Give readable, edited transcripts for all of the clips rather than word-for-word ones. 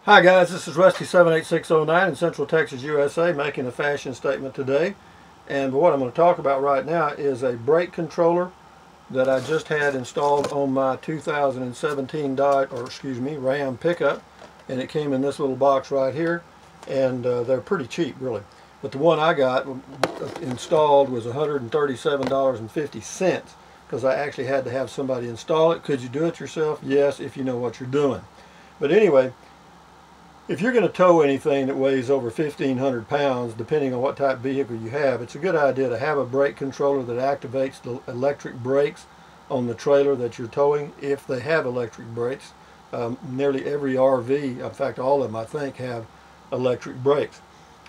Hi guys, this is Rusty78609 in Central Texas, USA, making a fashion statement today. And what I'm going to talk about right now is a brake controller that I just had installed on my 2017 Ram pickup, and it came in this little box right here, and they're pretty cheap really. But the one I got installed was $137.50 because I actually had to have somebody install it. Could you do it yourself? Yes, if you know what you're doing. But anyway, if you're going to tow anything that weighs over 1,500 pounds, depending on what type of vehicle you have, it's a good idea to have a brake controller that activates the electric brakes on the trailer that you're towing, if they have electric brakes. Nearly every RV, in fact all of them I think, have electric brakes.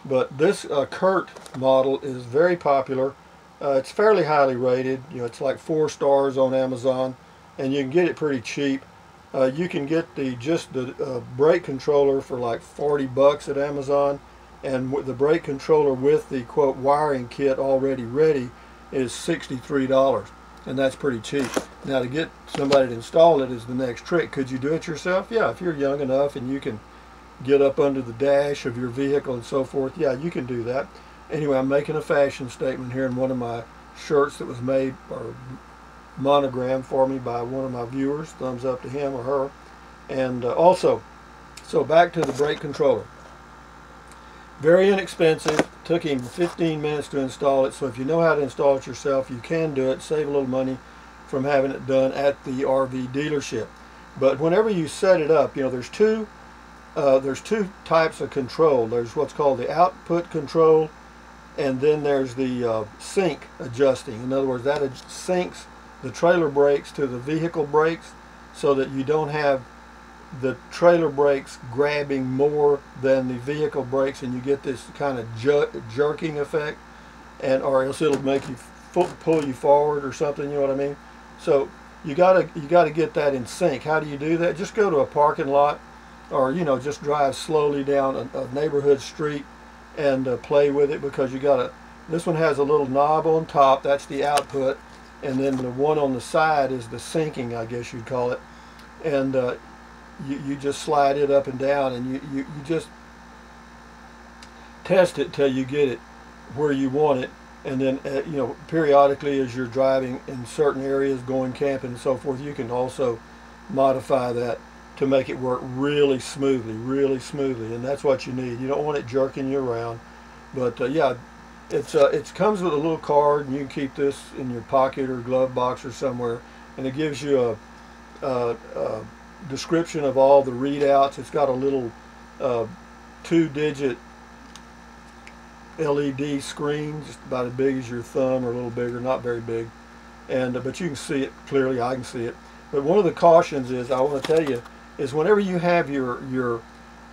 But this CURT model is very popular. It's fairly highly rated. You know, it's like 4 stars on Amazon, and you can get it pretty cheap. You can get the brake controller for like 40 bucks at Amazon, and the brake controller with the quote wiring kit already ready is $63, and that's pretty cheap. Now to get somebody to install it is the next trick. Could you do it yourself? Yeah, if you're young enough and you can get up under the dash of your vehicle and so forth, yeah, you can do that. Anyway, I'm making a fashion statement here in one of my shirts that was made or monogram for me by one of my viewers. Thumbs up to him or her. And also, so back to the brake controller. Very inexpensive. Took him 15 minutes to install it. So if you know how to install it yourself, you can do it. Save a little money from having it done at the RV dealership. But whenever you set it up, you know, there's two types of control. There's what's called the output control, and then there's the sync adjusting. In other words, that syncs the trailer brakes to the vehicle brakes so that you don't have the trailer brakes grabbing more than the vehicle brakes, and you get this kind of jerking effect, and or else it'll make you pull you forward or something, you know what I mean? So you gotta get that in sync. How do you do that? Just go to a parking lot, or you know, just drive slowly down a neighborhood street and play with it, because this one has a little knob on top, that's the output, and then the one on the side is the syncing, I guess you'd call it. And you just slide it up and down, and you just test it till you get it where you want it. And then you know, periodically as you're driving in certain areas, going camping and so forth, you can also modify that to make it work really smoothly, and that's what you need. You don't want it jerking you around. But yeah, it comes with a little card, and you can keep this in your pocket or glove box or somewhere, and it gives you a description of all the readouts. It's got a little 2-digit LED screen, just about as big as your thumb or a little bigger, not very big, and but you can see it clearly. I can see it. But one of the cautions is, I want to tell you, is whenever you have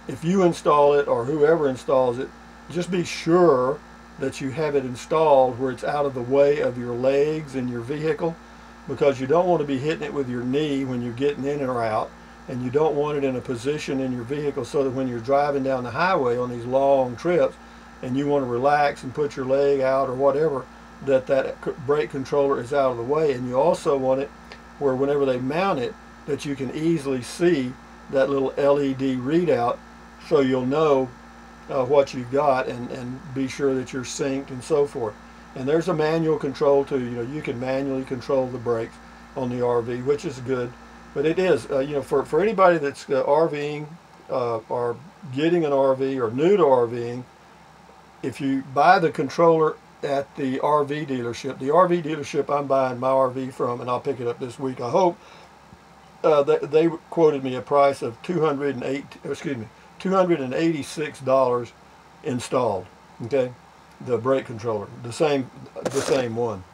if you install it or whoever installs it, just be sure that you have it installed where it's out of the way of your legs in your vehicle, because you don't want to be hitting it with your knee when you're getting in or out, and you don't want it in a position in your vehicle so that when you're driving down the highway on these long trips and you want to relax and put your leg out or whatever, that brake controller is out of the way. And you also want it where whenever they mount it, that you can easily see that little LED readout, so you'll know what you've got, and be sure that you're synced and so forth. And there's a manual control too. You know, you can manually control the brakes on the RV, which is good. But it is, you know, for anybody that's RVing or getting an RV or new to RVing, if you buy the controller at the RV dealership I'm buying my RV from, and I'll pick it up this week, I hope, they quoted me a price of $286 installed. Okay, the brake controller, the same one,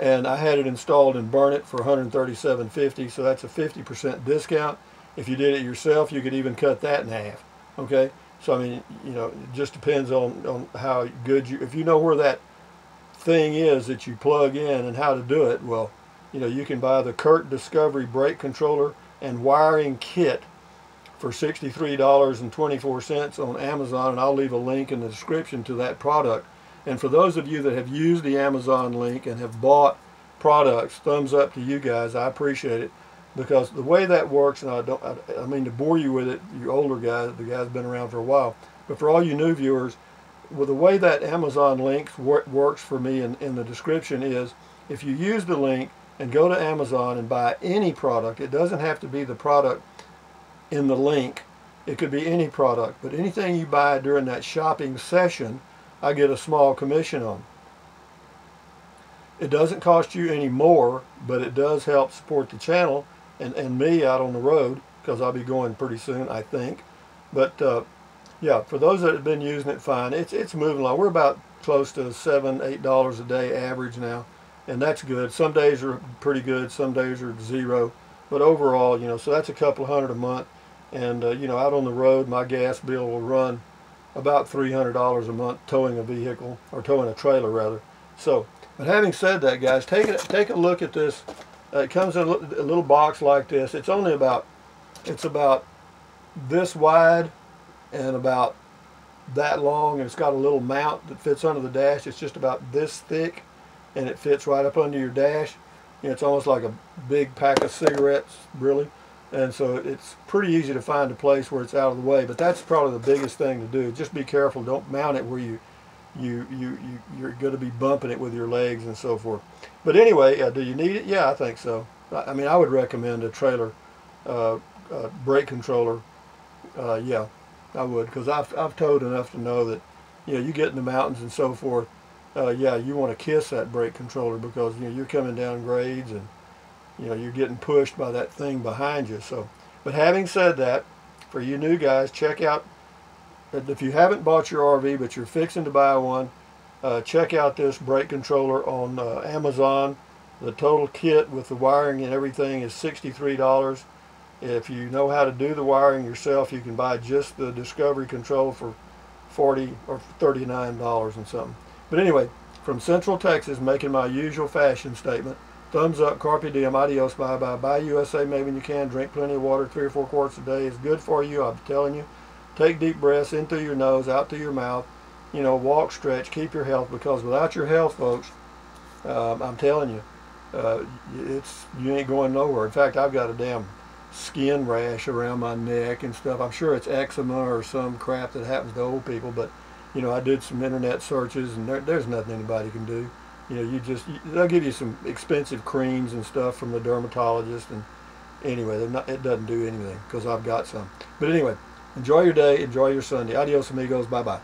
and I had it installed in Burnett for $137.50, so that's a 50% discount. If you did it yourself, you could even cut that in half. Okay, so I mean, you know, it just depends on how good if you know where that thing is that you plug in and how to do it. Well, you know, you can buy the CURT Discovery brake controller and wiring kit for $63.24 on Amazon, and I'll leave a link in the description to that product. And for those of you that have used the Amazon link and have bought products, thumbs up to you guys. I appreciate it. because the way that works, and I mean to bore you with it, you older guys, the guy's been around for a while, but for all you new viewers, well, the way that Amazon link works for me in the description is, if you use the link and go to Amazon and buy any product, it doesn't have to be the product in the link, it could be any product, but anything you buy during that shopping session, I get a small commission on. It doesn't cost you any more, but it does help support the channel and me out on the road, because I'll be going pretty soon, I think. But yeah, for those that have been using it fine, it's moving along. We're about close to $7-8 a day average now, and that's good. Some days are pretty good, some days are zero, but overall, you know, so that's a couple hundred a month. And you know, out on the road, my gas bill will run about $300 a month towing a vehicle, or towing a trailer rather. So, but having said that, guys, take a look at this. It comes in a little box like this. It's only about, it's about this wide and about that long, and it's got a little mount that fits under the dash. It's just about this thick, and it fits right up under your dash. You know, it's almost like a big pack of cigarettes, really. And so it's pretty easy to find a place where it's out of the way. But that's probably the biggest thing to do. Just be careful. Don't mount it where you're going to be bumping it with your legs and so forth. But anyway, do you need it? Yeah, I think so. I mean, I would recommend a trailer brake controller. Yeah, I would, because I've towed enough to know that, you know, you get in the mountains and so forth. Yeah, you want to kiss that brake controller, because, you know, you're coming down grades and, you know, you're getting pushed by that thing behind you. So, but having said that, for you new guys, check out, if you haven't bought your RV but you're fixing to buy one, check out this brake controller on Amazon. The total kit with the wiring and everything is $63. If you know how to do the wiring yourself, you can buy just the Discovery control for $40 or $39 and something. But anyway, from Central Texas, making my usual fashion statement. Thumbs up, carpe diem, adios, bye-bye. Buy USA made when you can. Drink plenty of water, 3 or 4 quarts a day. It's good for you, I'm telling you. Take deep breaths in through your nose, out through your mouth. You know, walk, stretch, keep your health, because without your health, folks, I'm telling you, you ain't going nowhere. In fact, I've got a damn skin rash around my neck and stuff. I'm sure it's eczema or some crap that happens to old people, but, you know, I did some internet searches, and there's nothing anybody can do. You know, they'll give you some expensive creams and stuff from the dermatologist, and anyway, it doesn't do anything, because I've got some. But anyway, enjoy your day, enjoy your Sunday. Adios, amigos, bye-bye.